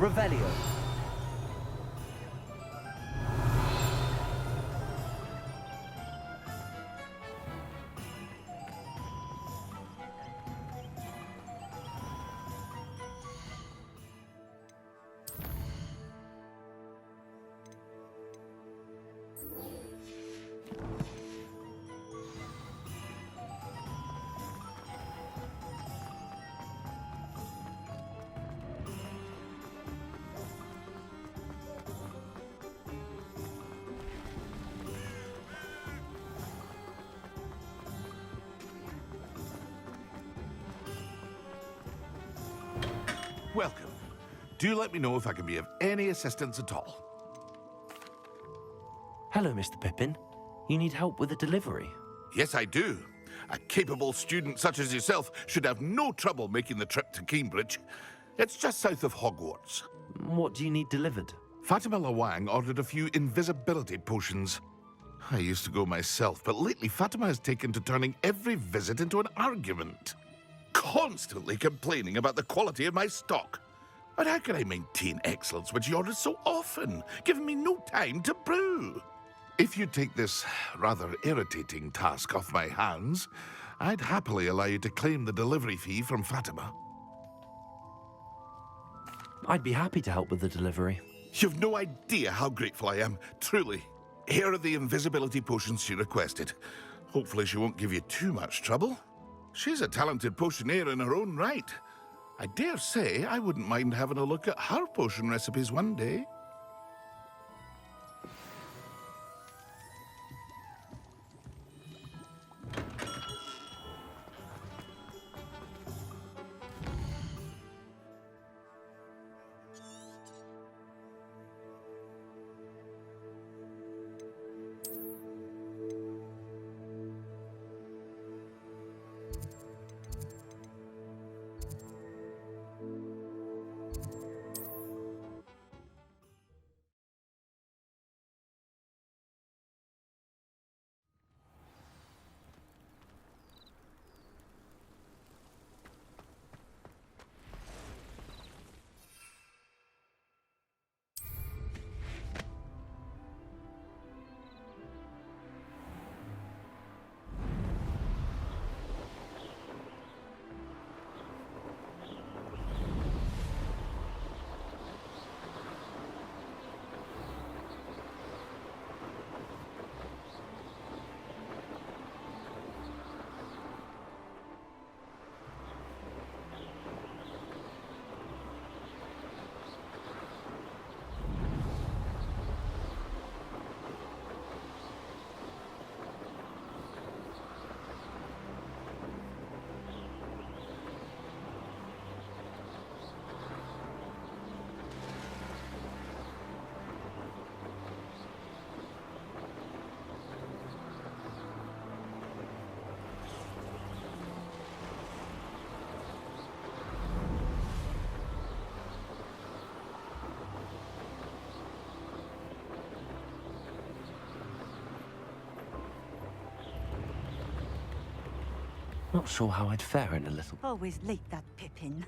Revelio. Welcome. Do let me know if I can be of any assistance at all. Hello, Mr. Pippin. You need help with a delivery? Yes, I do. A capable student such as yourself should have no trouble making the trip to Cambridge. It's just south of Hogwarts. What do you need delivered? Fatima Lawang ordered a few invisibility potions. I used to go myself, but lately Fatima has taken to turning every visit into an argument. Constantly complaining about the quality of my stock. But how can I maintain excellence when she orders so often, giving me no time to brew? If you take this rather irritating task off my hands, I'd happily allow you to claim the delivery fee from Fatima. I'd be happy to help with the delivery. You've no idea how grateful I am, truly. Here are the invisibility potions she requested. Hopefully she won't give you too much trouble. She's a talented potioneer in her own right. I dare say I wouldn't mind having a look at her potion recipes one day. Not sure how I'd fare in a little. Always late, that Pippin.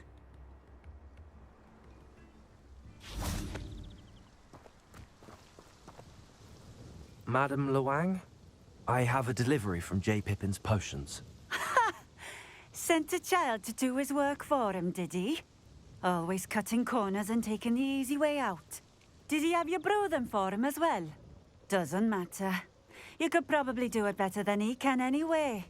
Madam Lawang, I have a delivery from J. Pippin's Potions. Sent a child to do his work for him, did he? Always cutting corners and taking the easy way out. Did he have you brew them for him as well? Doesn't matter. You could probably do it better than he can anyway.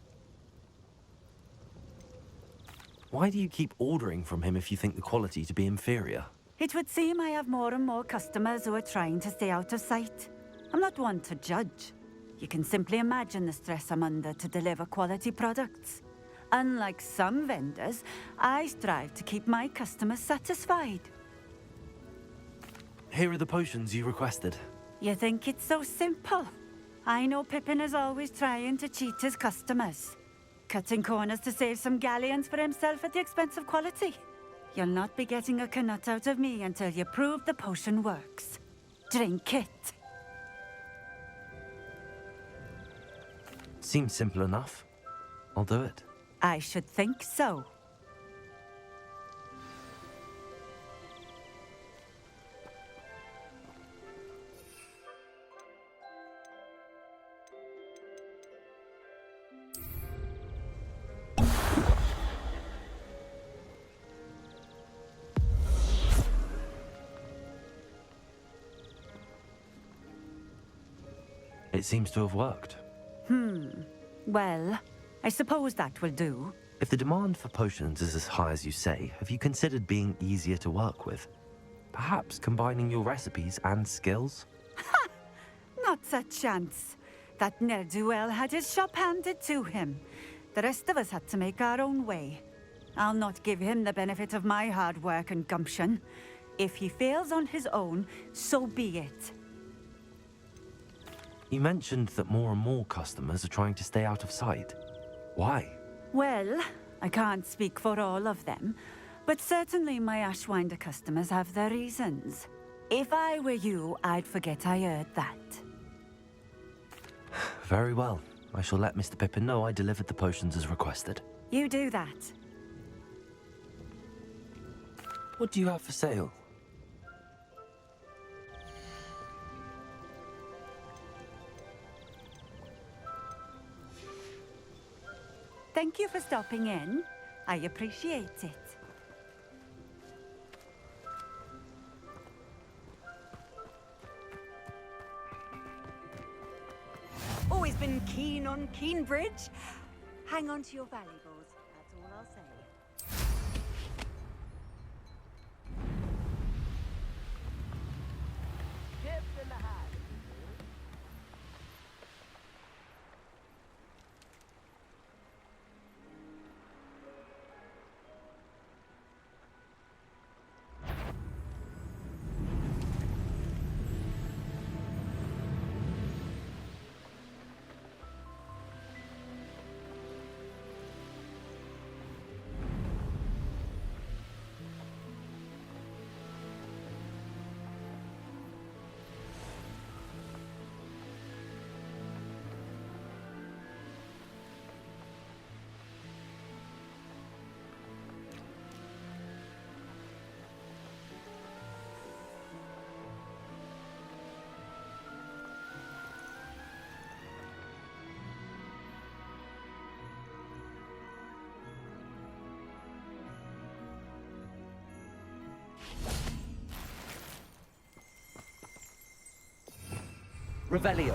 Why do you keep ordering from him if you think the quality to be inferior? It would seem I have more and more customers who are trying to stay out of sight. I'm not one to judge. You can simply imagine the stress I'm under to deliver quality products. Unlike some vendors, I strive to keep my customers satisfied. Here are the potions you requested. You think it's so simple? I know Pippin is always trying to cheat his customers. Cutting corners to save some galleons for himself at the expense of quality. You'll not be getting a canut out of me until you prove the potion works. Drink it. Seems simple enough. I'll do it. I should think so. It seems to have worked. Well, I suppose that will do. If the demand for potions is as high as you say, have you considered being easier to work with? Perhaps combining your recipes and skills? Not a chance. That ne'er-do-well had his shop handed to him. The rest of us had to make our own way. I'll not give him the benefit of my hard work and gumption. If he fails on his own, so be it. You mentioned that more and more customers are trying to stay out of sight. Why? Well, I can't speak for all of them, but certainly my Ashwinder customers have their reasons. If I were you, I'd forget I heard that. Very well. I shall let Mr. Pippin know I delivered the potions as requested. You do that. What do you have for sale? Thank you for stopping in. I appreciate it. Always been keen on Keenbridge. Hang on to your valuables, that's all I'll say. Revelio.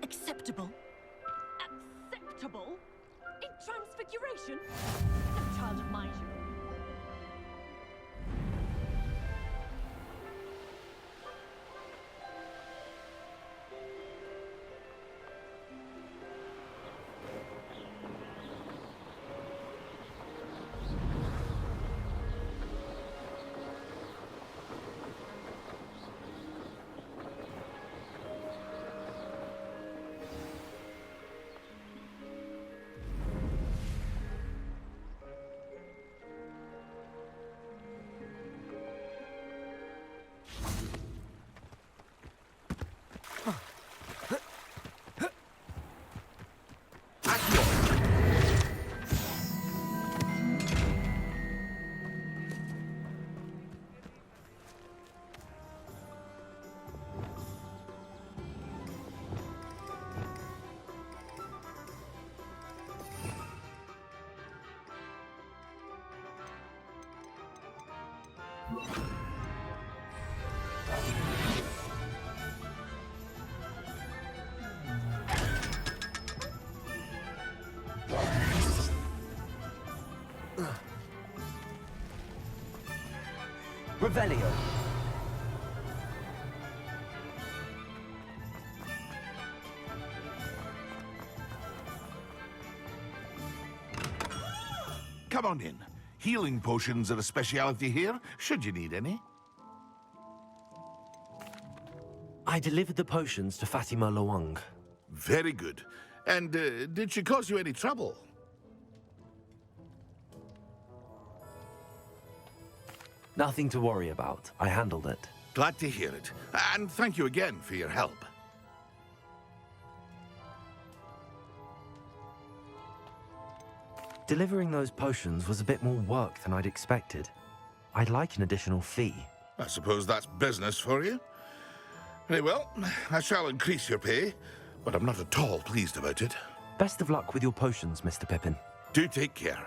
Acceptable? Acceptable? In transfiguration? No child of mine. Revelio. Come on in. Healing potions are a speciality here, should you need any. I delivered the potions to Fatima Loang. Very good. And did she cause you any trouble? Nothing to worry about. I handled it. Glad to hear it. And thank you again for your help. Delivering those potions was a bit more work than I'd expected. I'd like an additional fee. I suppose that's business for you. Very well, I shall increase your pay, but I'm not at all pleased about it. Best of luck with your potions, Mr. Pippin. Do take care.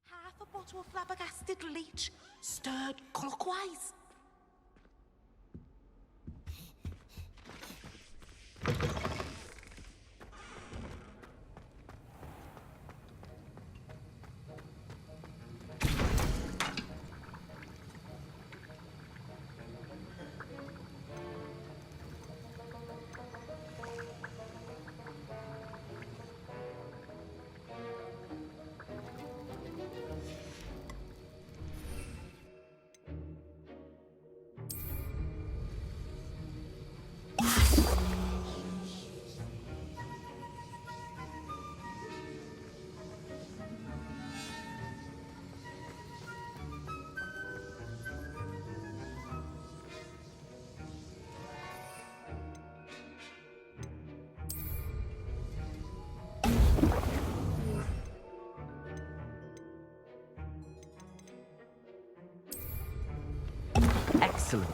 Half a bottle of flabbergasted leech, stirred clockwise. Excellent.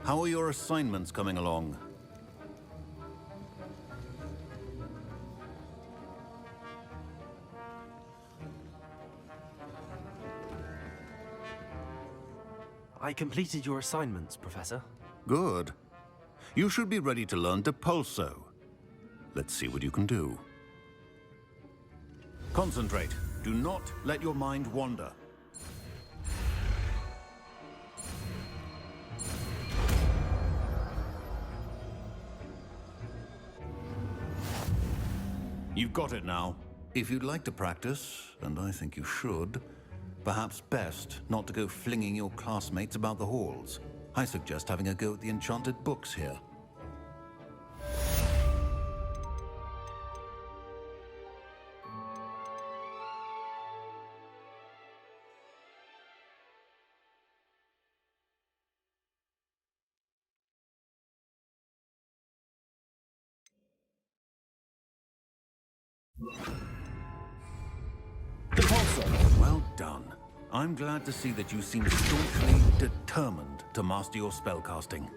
How are your assignments coming along? I completed your assignments, Professor. Good. You should be ready to learn Depulso. Let's see what you can do. Concentrate. Do not let your mind wander. You've got it now. If you'd like to practice, and I think you should, perhaps best not to go flinging your classmates about the halls. I suggest having a go at the enchanted books here. Well done. I'm glad to see that you seem staunchly determined to master your spellcasting.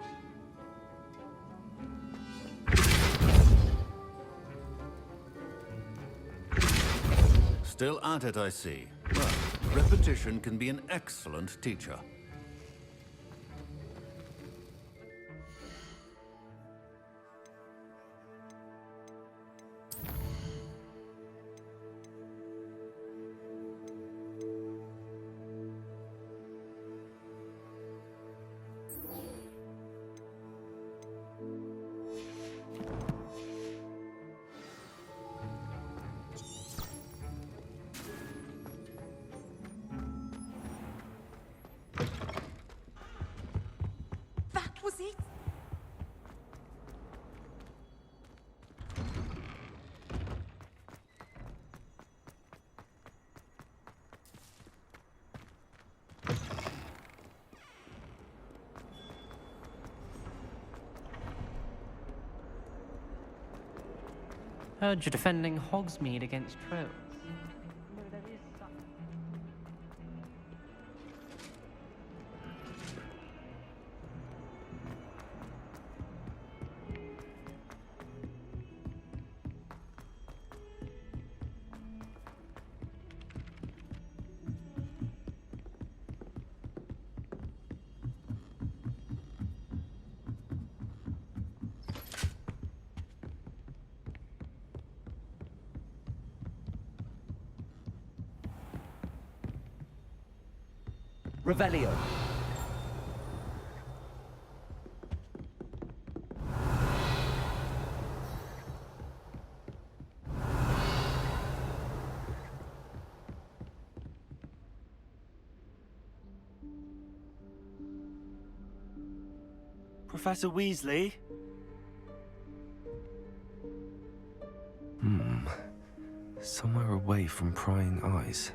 Still at it, I see. Well, repetition can be an excellent teacher. That was it. Heard you're defending Hogsmeade against trolls. Revelio. Professor Weasley? Somewhere away from prying eyes.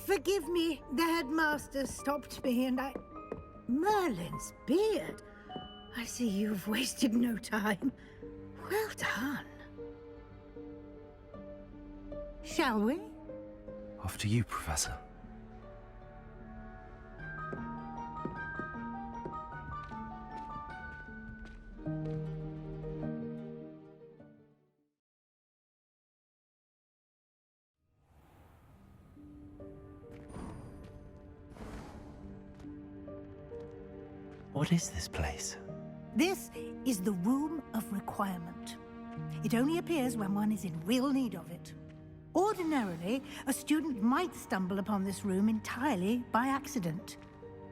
Forgive me, the headmaster stopped me and I... Merlin's beard. I see you've wasted no time. Well done. Shall we? After you, Professor. What is this place? This is the Room of Requirement. It only appears when one is in real need of it. Ordinarily, a student might stumble upon this room entirely by accident.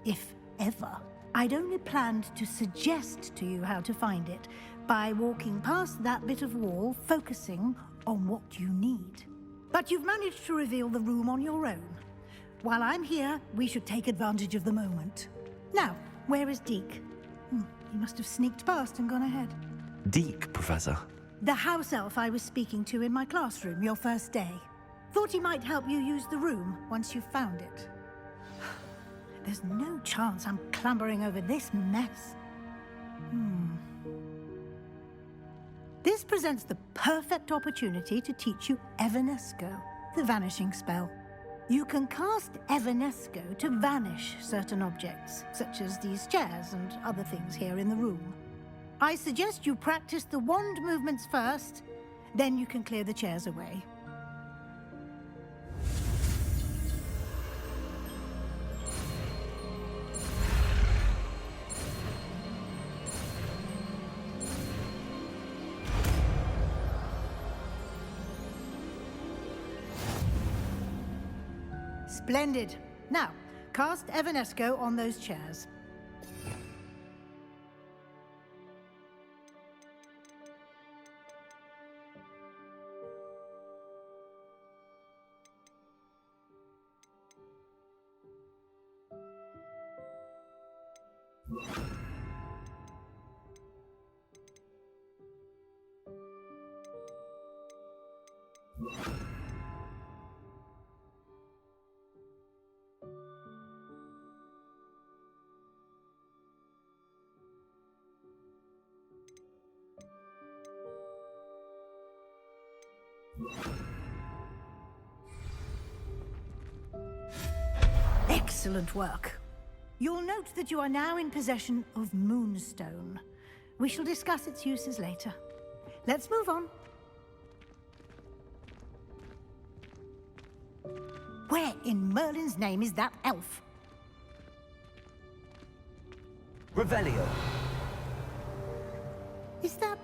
If ever. I'd only planned to suggest to you how to find it by walking past that bit of wall, focusing on what you need. But you've managed to reveal the room on your own. While I'm here, we should take advantage of the moment. Now, where is Deke? He must have sneaked past and gone ahead. Deke, Professor. The house elf I was speaking to in my classroom your first day. Thought he might help you use the room once you found it. There's no chance I'm clambering over this mess. This presents the perfect opportunity to teach you Evanesco, the vanishing spell. You can cast Evanesco to vanish certain objects, such as these chairs and other things here in the room. I suggest you practice the wand movements first, then you can clear the chairs away. Splendid. Now, cast Evanesco on those chairs. Excellent work. You'll note that you are now in possession of Moonstone. We shall discuss its uses later. Let's move on. Where in Merlin's name is that elf? Revelio. Is that...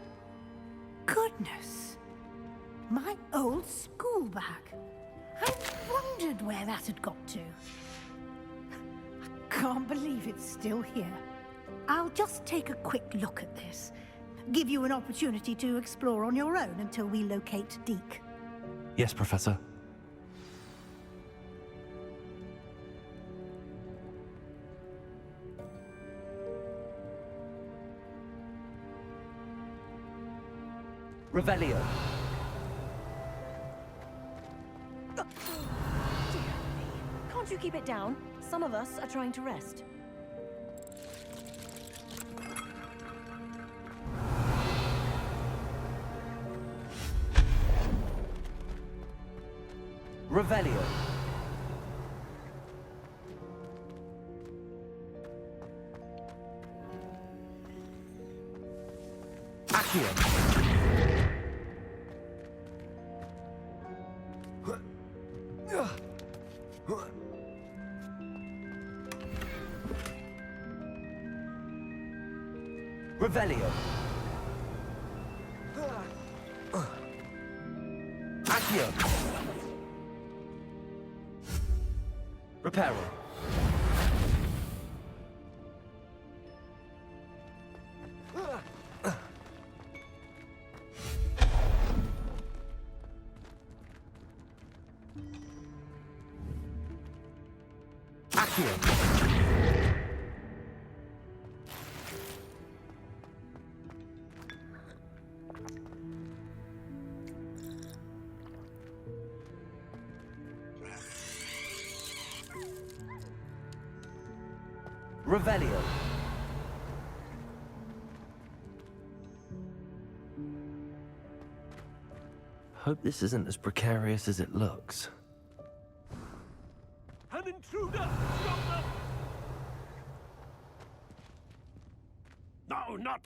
Goodness. My old school bag. I wondered where that had got to. I can't believe it's still here. I'll just take a quick look at this. Give you an opportunity to explore on your own until we locate Deke. Yes, Professor. Revelio. Can't you keep it down? Some of us are trying to rest. Revelio. Accio. Revelio. Accio. Reparo. Accio. Revelio. Hope this isn't as precarious as it looks. An intruder! Stop them! No, not...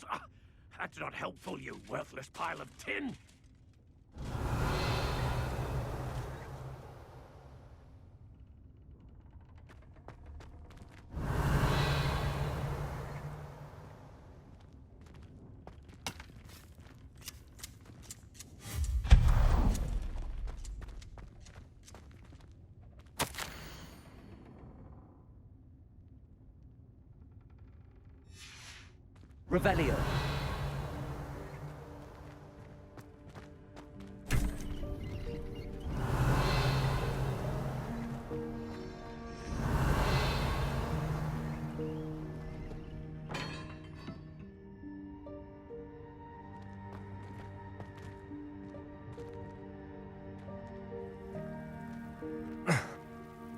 that's not helpful, you worthless pile of tin! Revelio.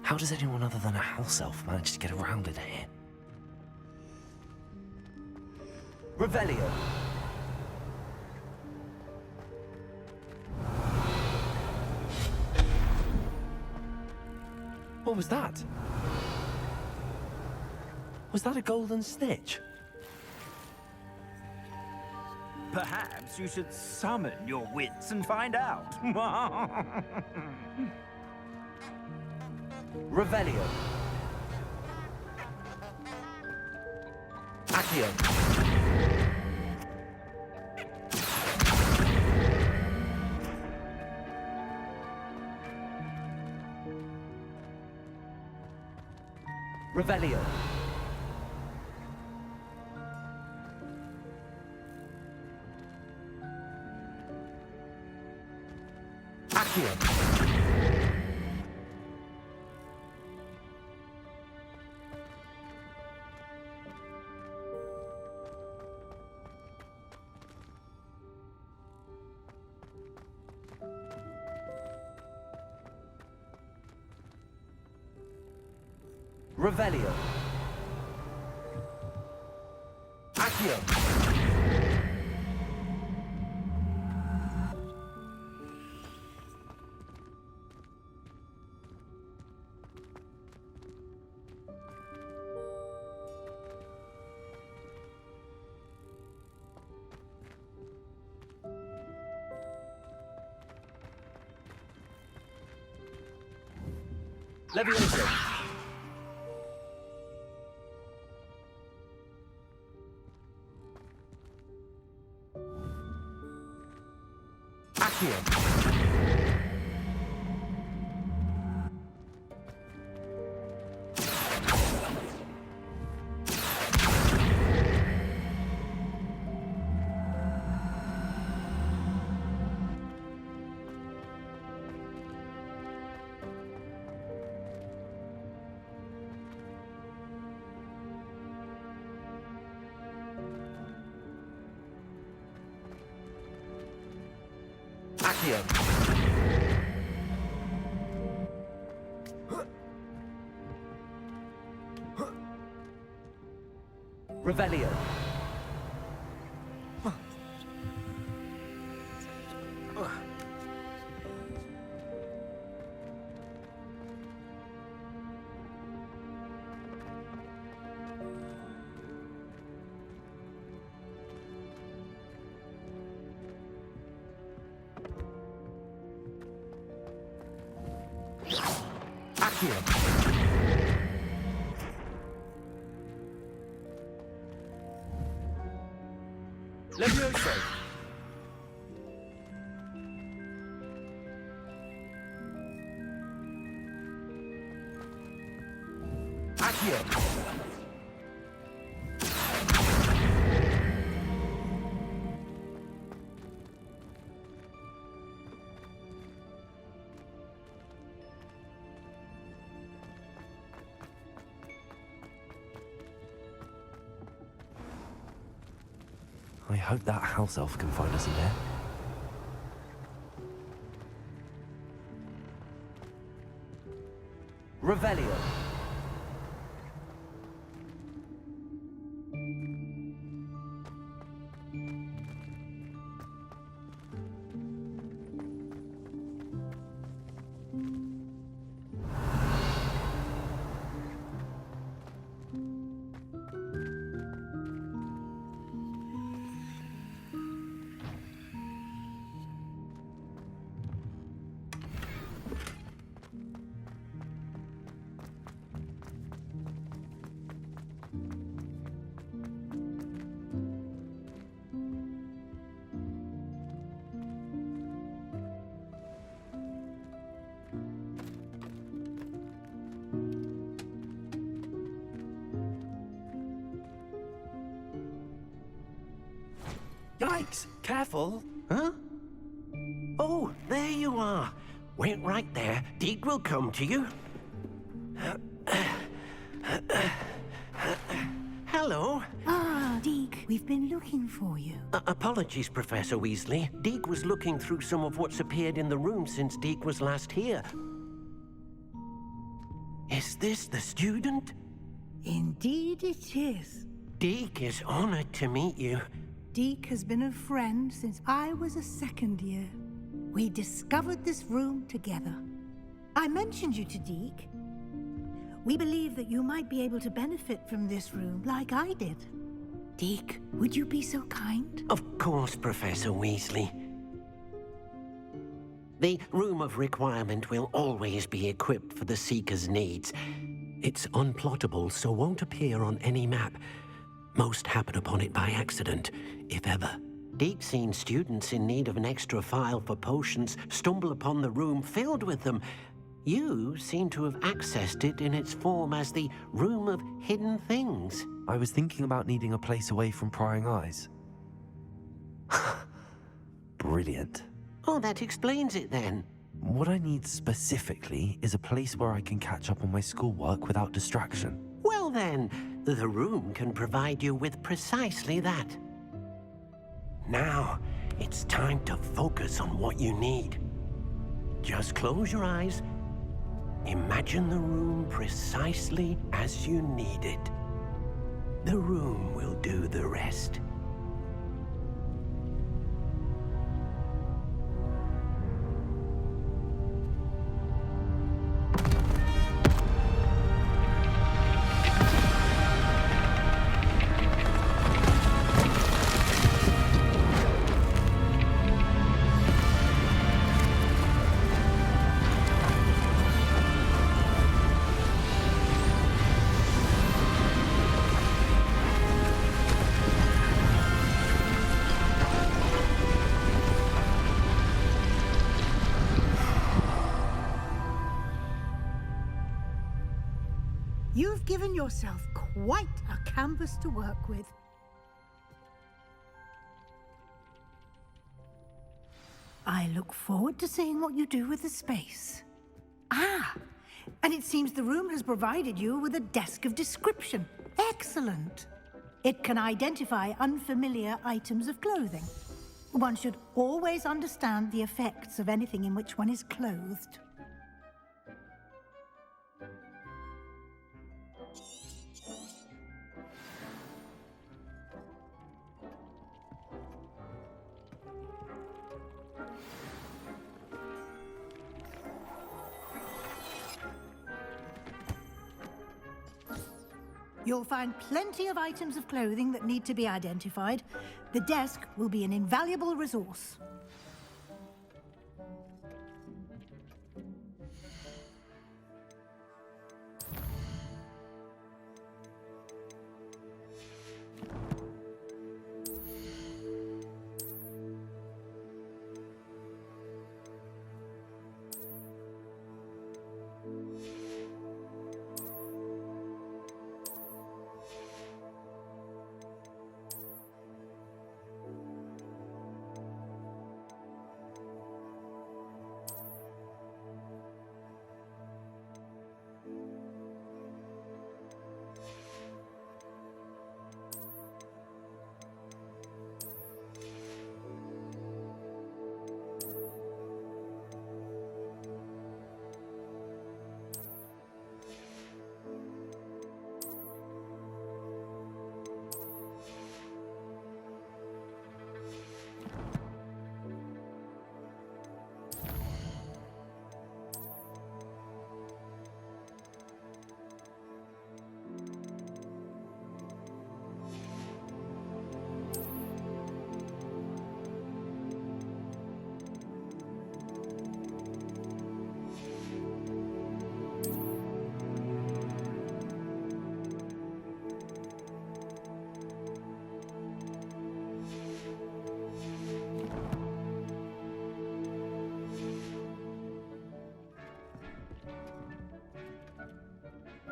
How does anyone other than a house elf manage to get around in here? Revelio. What was that? Was that a golden snitch? Perhaps you should summon your wits and find out. Revelio. Accio. Revelio. Accio. Revelio. Accio. Levioso. Accio. Accio. Revelio. Accio. Levioso. Accio. I hope that house elf can find us in there. Revelio. Yikes! Careful! Huh? Oh, there you are. Wait right there. Deek will come to you. Hello. Ah, Deek, we've been looking for you. Apologies, Professor Weasley. Deek was looking through some of what's appeared in the room since Deek was last here. Is this the student? Indeed it is. Deek is honored to meet you. Deek has been a friend since I was a second year. We discovered this room together. I mentioned you to Deek. We believe that you might be able to benefit from this room like I did. Deek, would you be so kind? Of course, Professor Weasley. The Room of Requirement will always be equipped for the Seeker's needs. It's unplottable, so won't appear on any map. Most happen upon it by accident, if ever. Deek's seen students in need of an extra file for potions stumble upon the room filled with them. You seem to have accessed it in its form as the Room of Hidden Things. I was thinking about needing a place away from prying eyes. Brilliant. Oh, that explains it then. What I need specifically is a place where I can catch up on my schoolwork without distraction. Well then, the room can provide you with precisely that. Now, it's time to focus on what you need. Just close your eyes. Imagine the room precisely as you need it. The room will do the rest. You've given yourself quite a canvas to work with. I look forward to seeing what you do with the space. Ah, and it seems the room has provided you with a desk of description. Excellent. It can identify unfamiliar items of clothing. One should always understand the effects of anything in which one is clothed. You'll find plenty of items of clothing that need to be identified. The desk will be an invaluable resource.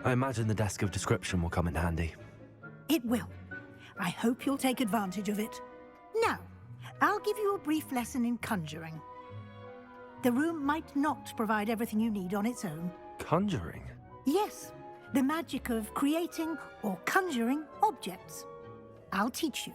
I imagine the desk of description will come in handy. It will. I hope you'll take advantage of it. Now, I'll give you a brief lesson in conjuring. The room might not provide everything you need on its own. Conjuring? Yes, the magic of creating or conjuring objects. I'll teach you.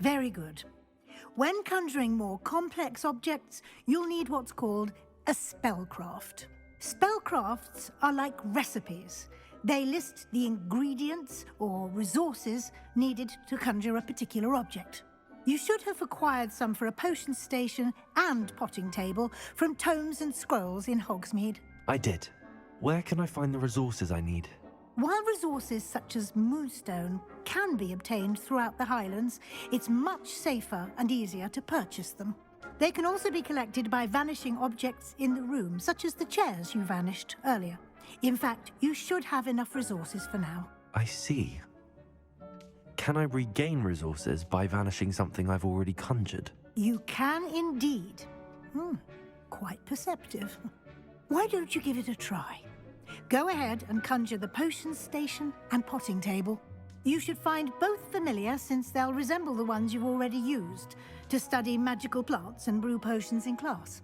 Very good. When conjuring more complex objects, you'll need what's called a spellcraft. Spellcrafts are like recipes. They list the ingredients or resources needed to conjure a particular object. You should have acquired some for a potion station and potting table from tomes and scrolls in Hogsmeade. I did. Where can I find the resources I need? While resources such as moonstone can be obtained throughout the Highlands, it's much safer and easier to purchase them. They can also be collected by vanishing objects in the room, such as the chairs you vanished earlier. In fact, you should have enough resources for now. I see. Can I regain resources by vanishing something I've already conjured? You can indeed. Quite perceptive. Why don't you give it a try? Go ahead and conjure the potions station and potting table. You should find both familiar, since they'll resemble the ones you've already used to study magical plants and brew potions in class.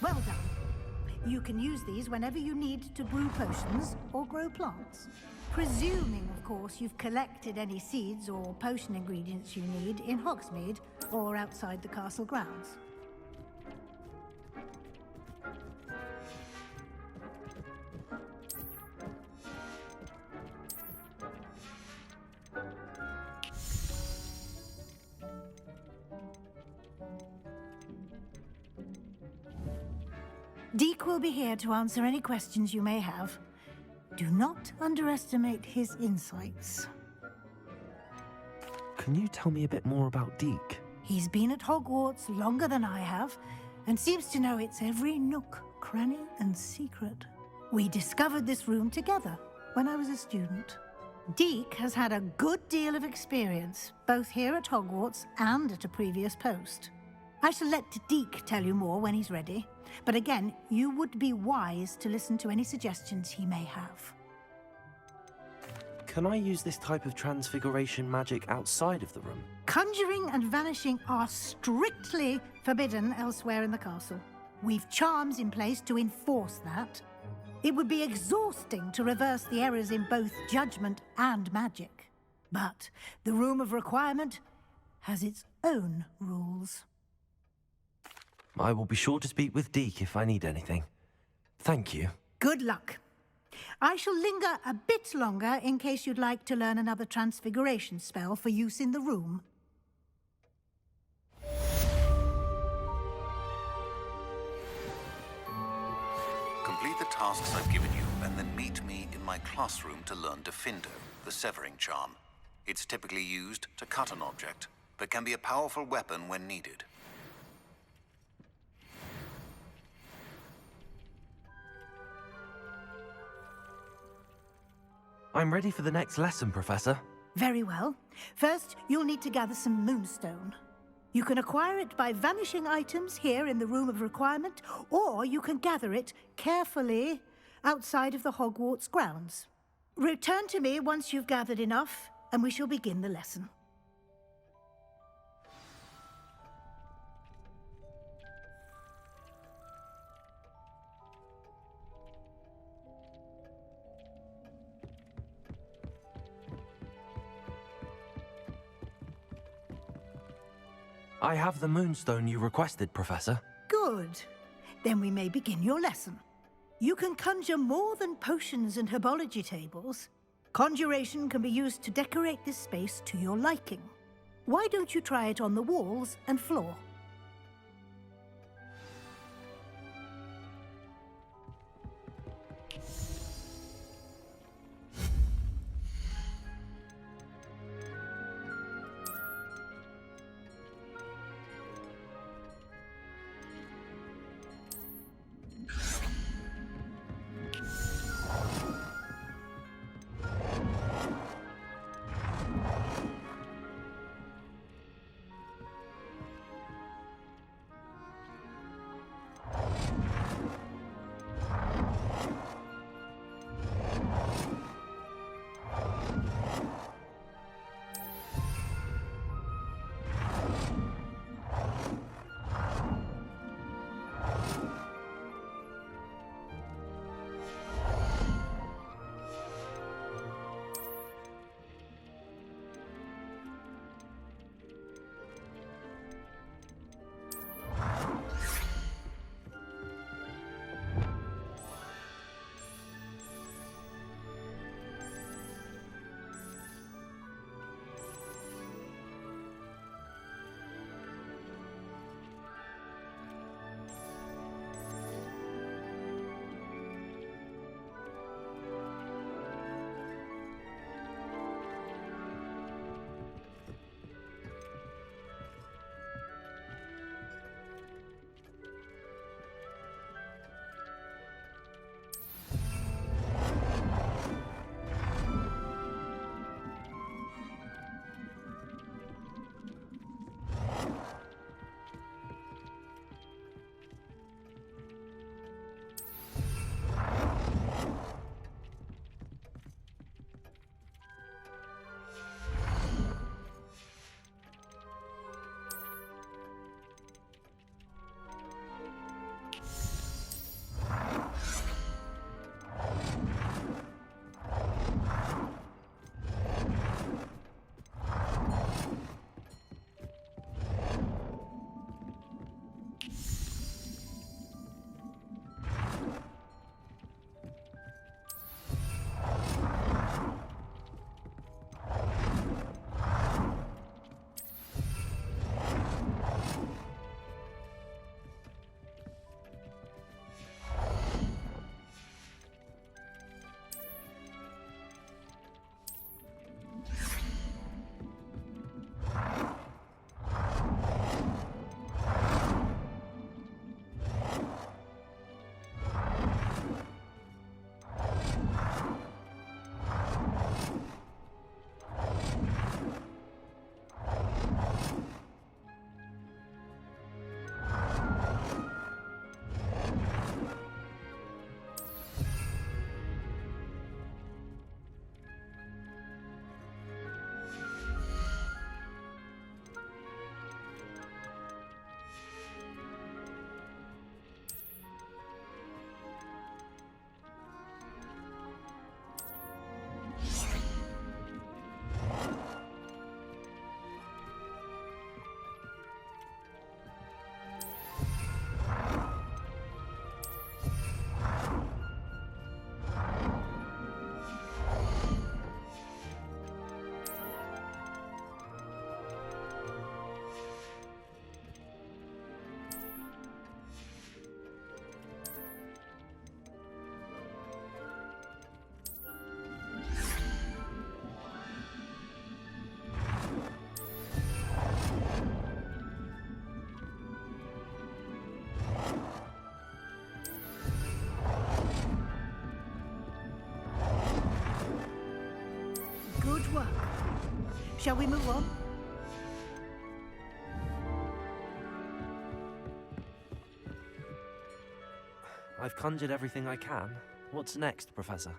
Well done. You can use these whenever you need to brew potions or grow plants. Presuming, of course, you've collected any seeds or potion ingredients you need in Hogsmeade or outside the castle grounds. Deke will be here to answer any questions you may have. Do not underestimate his insights. Can you tell me a bit more about Deke? He's been at Hogwarts longer than I have, and seems to know its every nook, cranny, and secret. We discovered this room together when I was a student. Deke has had a good deal of experience, both here at Hogwarts and at a previous post. I shall let Deke tell you more when he's ready. But again, you would be wise to listen to any suggestions he may have. Can I use this type of transfiguration magic outside of the room? Conjuring and vanishing are strictly forbidden elsewhere in the castle. We've charms in place to enforce that. It would be exhausting to reverse the errors in both judgment and magic. But the Room of Requirement has its own rules. I will be sure to speak with Deke if I need anything. Thank you. Good luck. I shall linger a bit longer in case you'd like to learn another transfiguration spell for use in the room. Complete the tasks I've given you, and then meet me in my classroom to learn Defindo, the severing charm. It's typically used to cut an object. but can be a powerful weapon when needed. I'm ready for the next lesson, Professor. Very well. First, you'll need to gather some moonstone. You can acquire it by vanishing items here in the Room of Requirement, or you can gather it carefully outside of the Hogwarts grounds. Return to me once you've gathered enough, and we shall begin the lesson. I have the moonstone you requested, Professor. Good. Then we may begin your lesson. You can conjure more than potions and herbology tables. Conjuration can be used to decorate this space to your liking. Why don't you try it on the walls and floor? work. Shall we move on? I've conjured everything I can. What's next, Professor?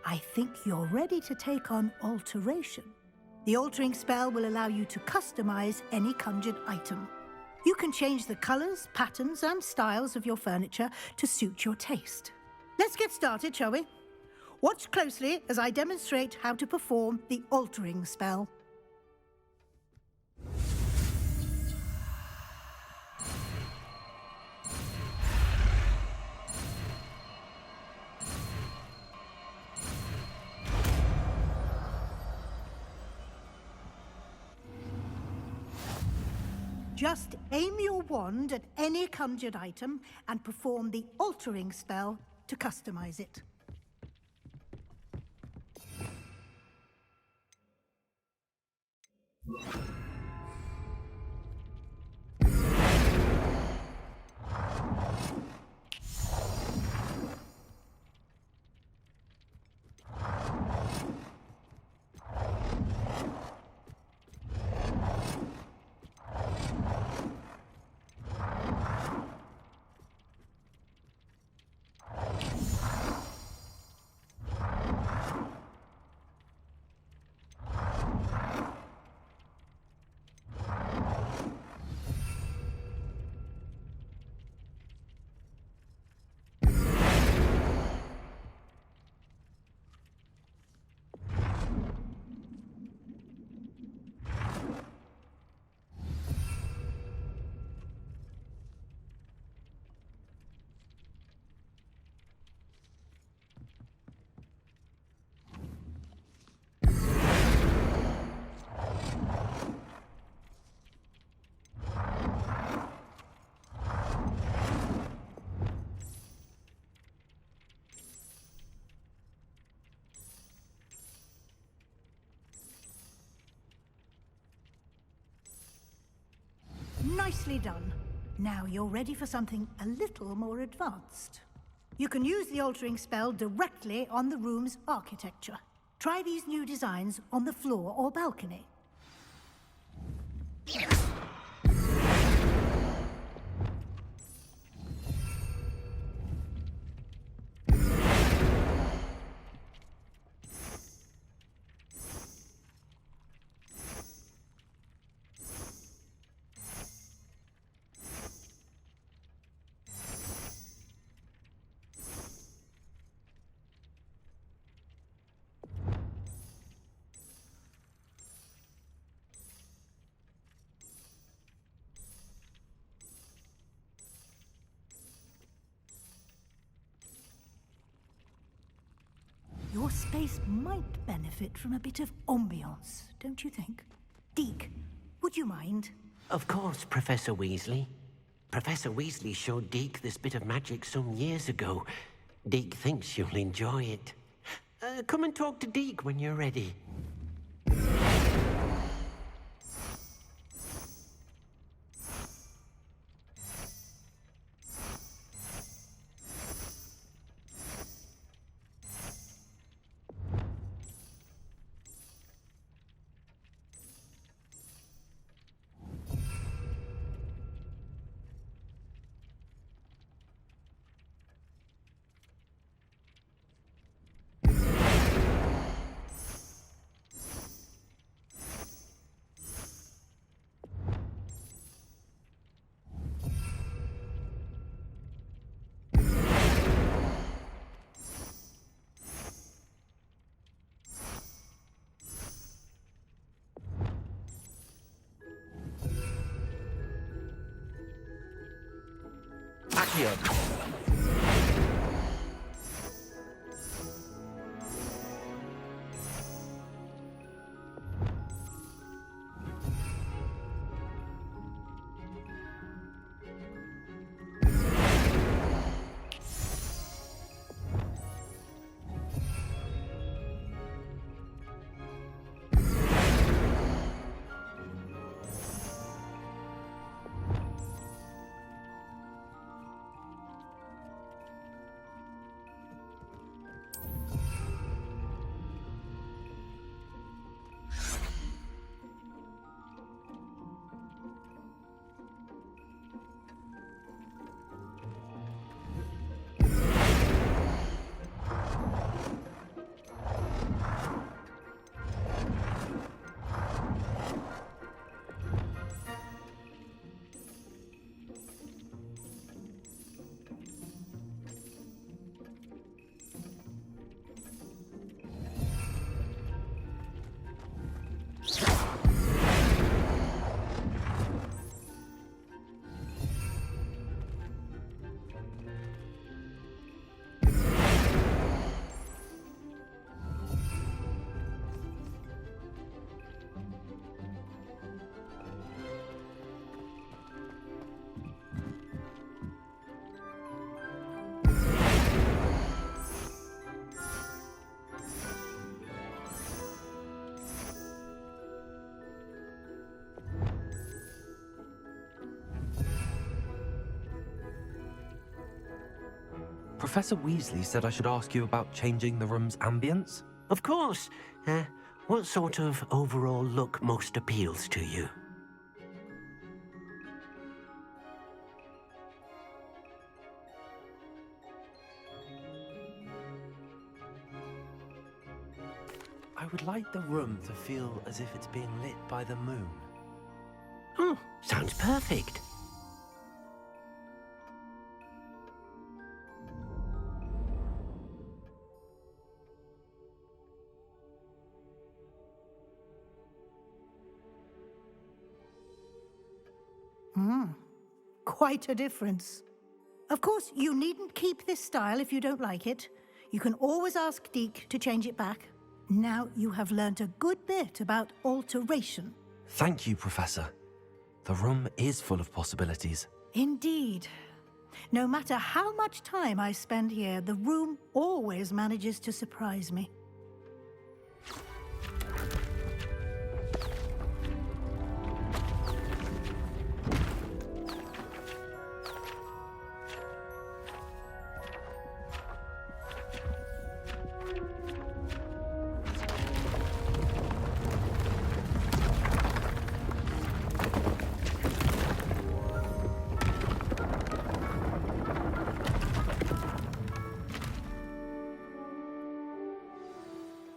I think you're ready to take on alteration. The altering spell will allow you to customize any conjured item. You can change the colors, patterns, and styles of your furniture to suit your taste. Let's get started, shall we? Watch closely as I demonstrate how to perform the altering spell. Just aim your wand at any conjured item and perform the altering spell to customize it. Nicely done. Now you're ready for something a little more advanced. You can use the altering spell directly on the room's architecture. Try these new designs on the floor or balcony. Your space might benefit from a bit of ambiance, don't you think? Deke, would you mind? Of course, Professor Weasley. Professor Weasley showed Deke this bit of magic some years ago. Deke thinks you'll enjoy it. Come and talk to Deke when you're ready. Accio. Professor Weasley said I should ask you about changing the room's ambience. Of course. What sort of overall look most appeals to you? I would like the room to feel as if it's being lit by the moon. Oh, sounds perfect. Quite a difference. Of course, you needn't keep this style if you don't like it. You can always ask Deke to change it back. Now you have learnt a good bit about alteration. Thank you, Professor. The room is full of possibilities. Indeed. No matter how much time I spend here, the room always manages to surprise me.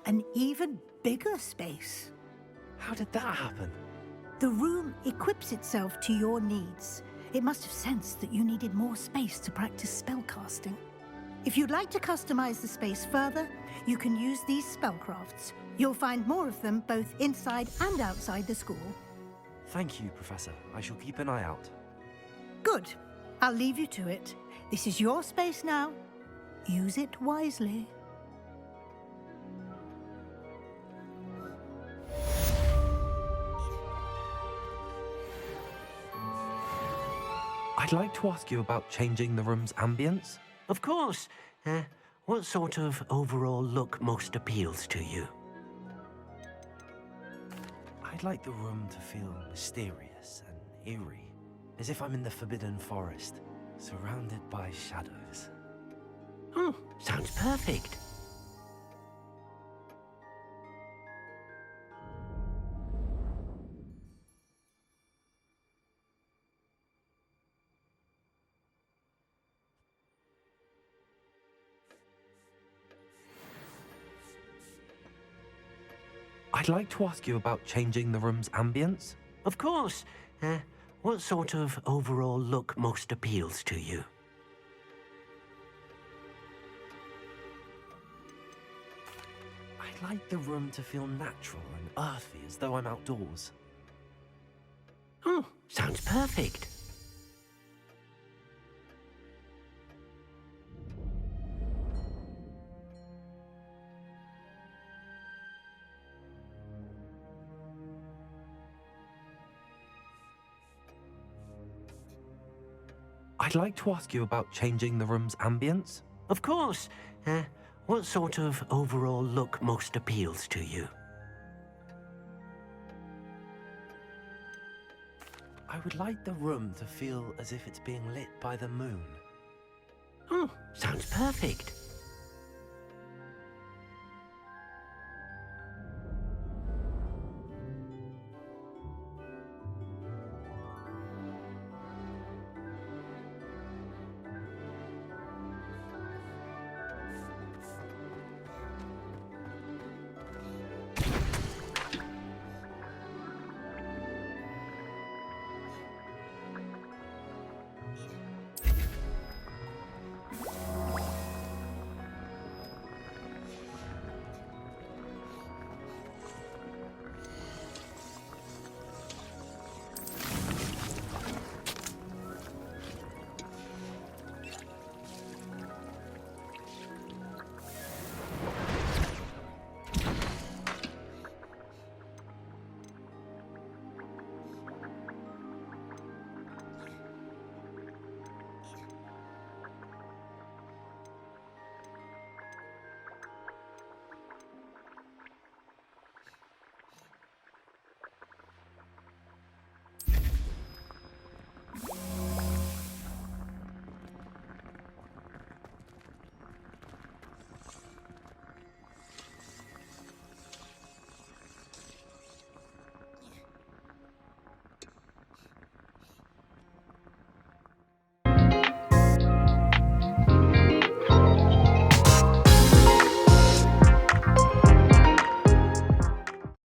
An even bigger space. How did that happen? The room equips itself to your needs. It must have sensed that you needed more space to practice spellcasting. If you'd like to customize the space further, you can use these spellcrafts. You'll find more of them both inside and outside the school. Thank you, Professor. I shall keep an eye out. Good. I'll leave you to it. This is your space now. Use it wisely. I'd like to ask you about changing the room's ambience. Of course. What sort of overall look most appeals to you? I'd like the room to feel mysterious and eerie, as if I'm in the Forbidden Forest, surrounded by shadows. Oh, sounds perfect. I'd like to ask you about changing the room's ambience. Of course. What sort of overall look most appeals to you? I'd like the room to feel natural and earthy, as though I'm outdoors. Oh, sounds perfect. I'd like to ask you about changing the room's ambience. Of course. What sort of overall look most appeals to you? I would like the room to feel as if it's being lit by the moon. Oh, sounds perfect.